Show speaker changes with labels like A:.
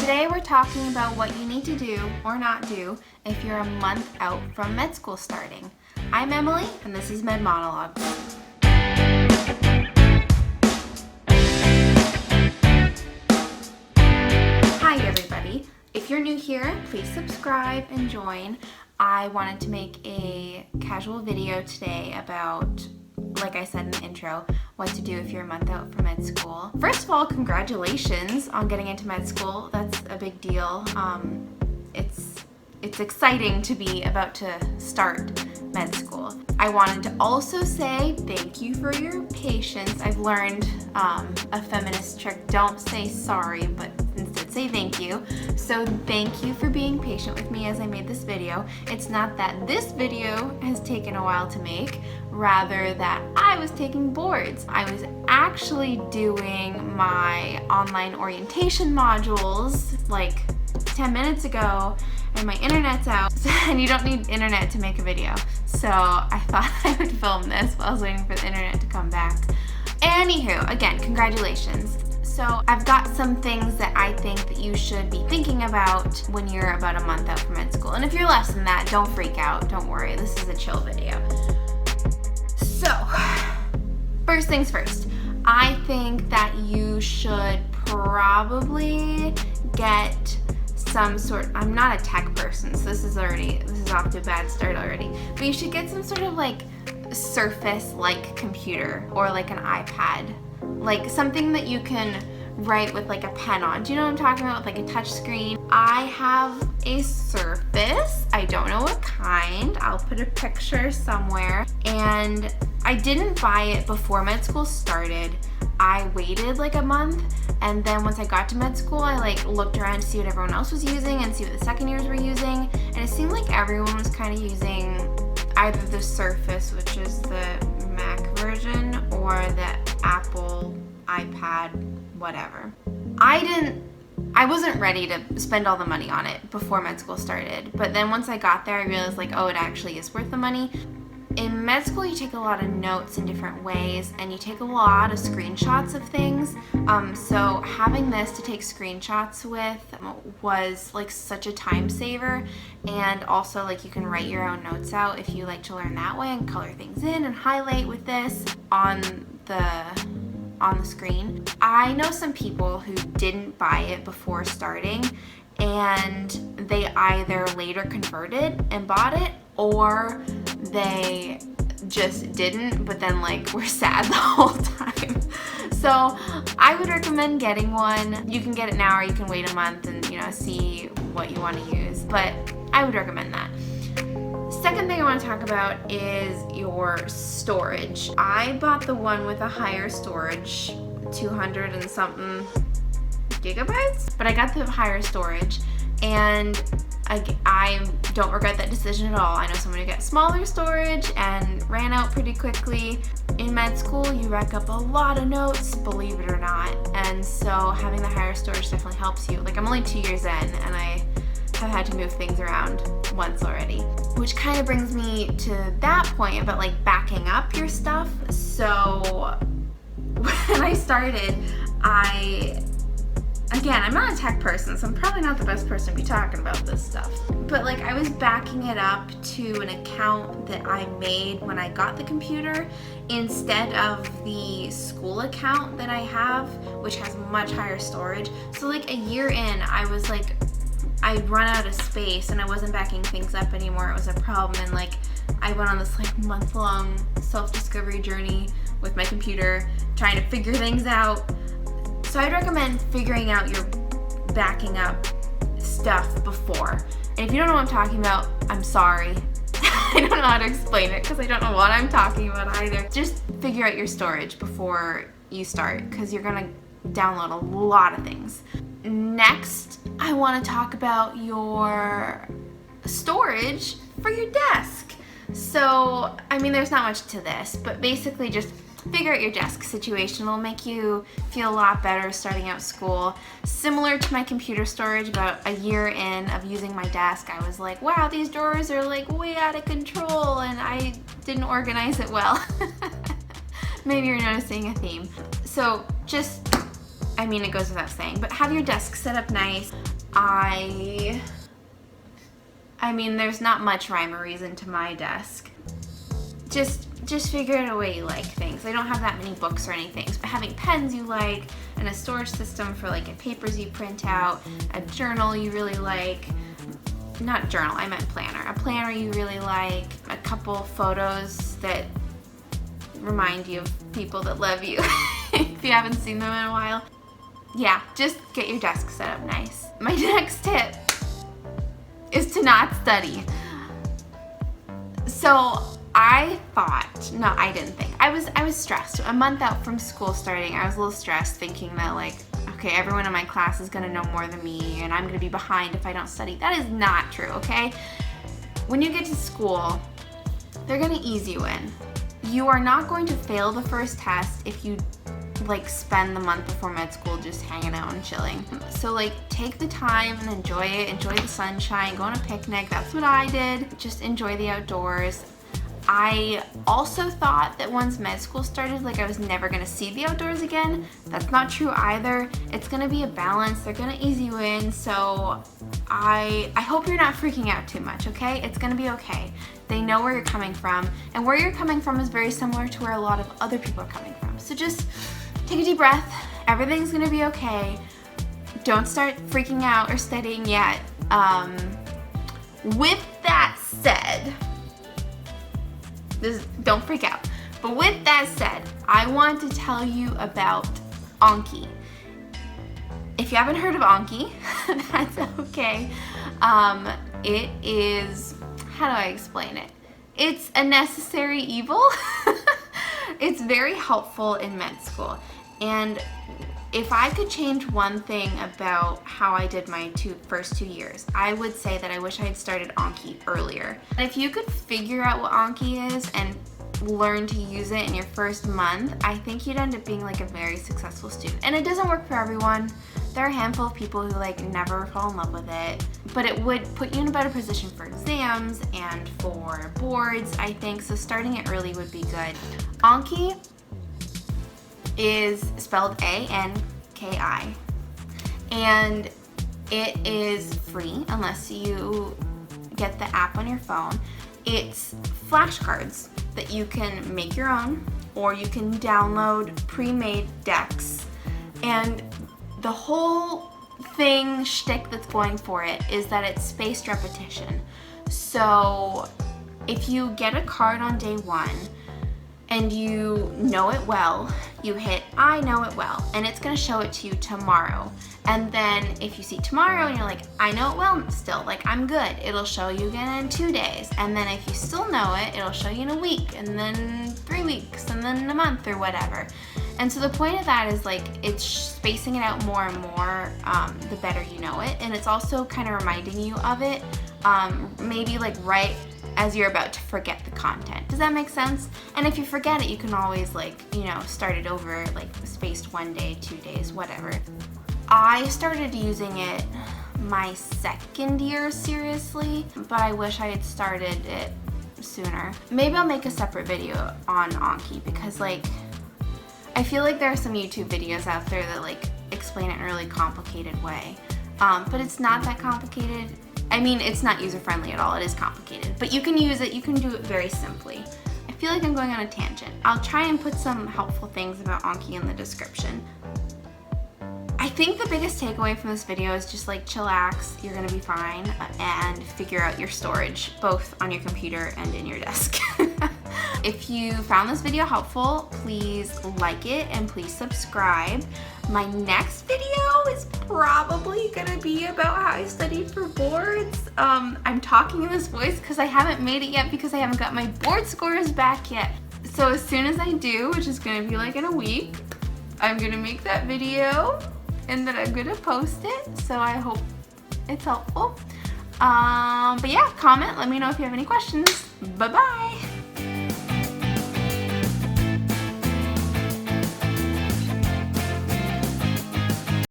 A: Today we're talking about what you need to do or not do if you're a month out from med school starting. I'm Emily, and this is Med Monologue. Hi everybody. If you're new here, please subscribe and join. I wanted to make a casual video today about, like I said in the intro, what to do if you're a month out from med school. First of all, congratulations on getting into med school. That's a big deal. It's exciting to be about to start med school. I wanted to also say thank you for your patience. I've learned a feminist trick. Don't say sorry, but instead say thank you. So thank you for being patient with me as I made this video. It's not that this video has taken a while to make, rather that I was taking boards. I was actually doing my online orientation modules like 10 minutes ago, and my internet's out, and you don't need internet to make a video. So I thought I would film this while I was waiting for the internet to come back. Anywho, again, congratulations. So I've got some things that I think that you should be thinking about when you're about a month out from med school. And if you're less than that, don't freak out, don't worry, this is a chill video. So, first things first, I think that you should probably get some sort, I'm not a tech person, so this is off to a bad start already, but you should get some sort of like Surface-like computer or like an iPad, like something that you can write with like a pen on. Do you know what I'm talking about, with like a touch screen? I have a Surface, I don't know what kind, I'll put a picture somewhere, and I didn't buy it before med school started. I waited like a month, and then once I got to med school, I like looked around to see what everyone else was using and see what the second years were using, and it seemed like everyone was kind of using either the Surface, which is the Mac version, or the Apple iPad, whatever. I wasn't ready to spend all the money on it before med school started, but then once I got there, I realized like, oh, it actually is worth the money. In med school, you take a lot of notes in different ways, and you take a lot of screenshots of things. So having this to take screenshots with was like such a time saver, and also like you can write your own notes out if you like to learn that way and color things in and highlight with this on the screen. I know some people who didn't buy it before starting, and they either later converted and bought it, or they just didn't, but then like were sad the whole time. So I would recommend getting one. You can get it now, or you can wait a month and see what you want to use, but I would recommend that. Second thing I want to talk about is your storage. I bought the one with a higher storage, 200 and something gigabytes, but I got the higher storage, and I don't regret that decision at all. I know someone who got smaller storage and ran out pretty quickly. In med school, you rack up a lot of notes, believe it or not, and so having the higher storage definitely helps you. Like, I'm only 2 years in, and I have had to move things around once already, which kind of brings me to that point about like backing up your stuff. So when I started, again, I'm not a tech person, so I'm probably not the best person to be talking about this stuff. But like, I was backing it up to an account that I made when I got the computer instead of the school account that I have, which has much higher storage. So like a year in, I was like, I'd run out of space and I wasn't backing things up anymore. It was a problem, and like I went on this like month-long self-discovery journey with my computer, trying to figure things out. So I'd recommend figuring out your backing up stuff before. And if you don't know what I'm talking about, I'm sorry. I don't know how to explain it because I don't know what I'm talking about either. Just figure out your storage before you start, because you're gonna download a lot of things. Next, I want to talk about your storage for your desk. So, I mean, there's not much to this, but basically just figure out your desk situation. It'll make you feel a lot better starting out school. Similar to my computer storage, about a year in of using my desk, I was like, wow, these drawers are like way out of control, and I didn't organize it well. Maybe you're noticing a theme. So just, I mean, it goes without saying, but have your desk set up nice. I mean, there's not much rhyme or reason to my desk. Just figure out a way you like things. I don't have that many books or anything, but having pens you like, and a storage system for like papers you print out, a journal you really like, not journal, I meant planner. A planner you really like, a couple photos that remind you of people that love you if you haven't seen them in a while. Yeah, just get your desk set up nice. My next tip is to not study. So I thought, no, I didn't think. I was stressed. A month out from school starting, I was a little stressed thinking that like, okay, everyone in my class is gonna know more than me and I'm gonna be behind if I don't study. That is not true, okay? When you get to school, they're gonna ease you in. You are not going to fail the first test if you like spend the month before med school just hanging out and chilling. So like take the time and enjoy it, enjoy the sunshine, go on a picnic. That's what I did. Just enjoy the outdoors. I also thought that once med school started, like I was never gonna see the outdoors again. That's not true either. It's gonna be a balance. They're gonna ease you in. So I hope you're not freaking out too much, okay? It's gonna be okay. They know where you're coming from, and where you're coming from is very similar to where a lot of other people are coming from. So just take a deep breath. Everything's gonna be okay. Don't start freaking out or studying yet. With that said, don't freak out. But with that said, I want to tell you about ANKI. If you haven't heard of ANKI, that's okay. It is, how do I explain it? It's a necessary evil. It's very helpful in med school. And if I could change one thing about how I did my first 2 years, I would say that I wish I had started ANKI earlier. And if you could figure out what ANKI is and learn to use it in your first month, I think you'd end up being like a very successful student. And it doesn't work for everyone. There are a handful of people who like never fall in love with it, but it would put you in a better position for exams and for boards, I think. So starting it early would be good. ANKI is spelled ANKI, and it is free unless you get the app on your phone. It's flashcards that you can make your own, or you can download pre-made decks, and the whole shtick that's going for it is that it's spaced repetition. So if you get a card on day one and you know it well, you hit I know it well, and it's gonna show it to you tomorrow. And then if you see tomorrow and you're like, I know it well still, like I'm good, it'll show you again in 2 days. And then if you still know it, it'll show you in a week, and then 3 weeks, and then a month or whatever. And so the point of that is like it's spacing it out more and more the better you know it. And it's also kind of reminding you of it, maybe like right as you're about to forget the content. Does that make sense? And if you forget it, you can always like, you know, start it over, like spaced 1 day, 2 days, whatever. I started using it my second year seriously, but I wish I had started it sooner. Maybe I'll make a separate video on ANKI, because like I feel like there are some YouTube videos out there that like explain it in a really complicated way, but it's not that complicated. I mean, it's not user-friendly at all. It is complicated, but you can use it. You can do it very simply. I feel like I'm going on a tangent. I'll try and put some helpful things about ANKI in the description. I think the biggest takeaway from this video is just like chillax, you're gonna be fine, and figure out your storage, both on your computer and in your desk. If you found this video helpful, please like it and please subscribe. My next video is probably gonna be about how I studied for boards. I'm talking in this voice because I haven't made it yet because I haven't got my board scores back yet. So as soon as I do, which is gonna be like in a week, I'm gonna make that video and then I'm gonna post it. So I hope it's helpful. But yeah, comment, let me know if you have any questions. Bye-bye.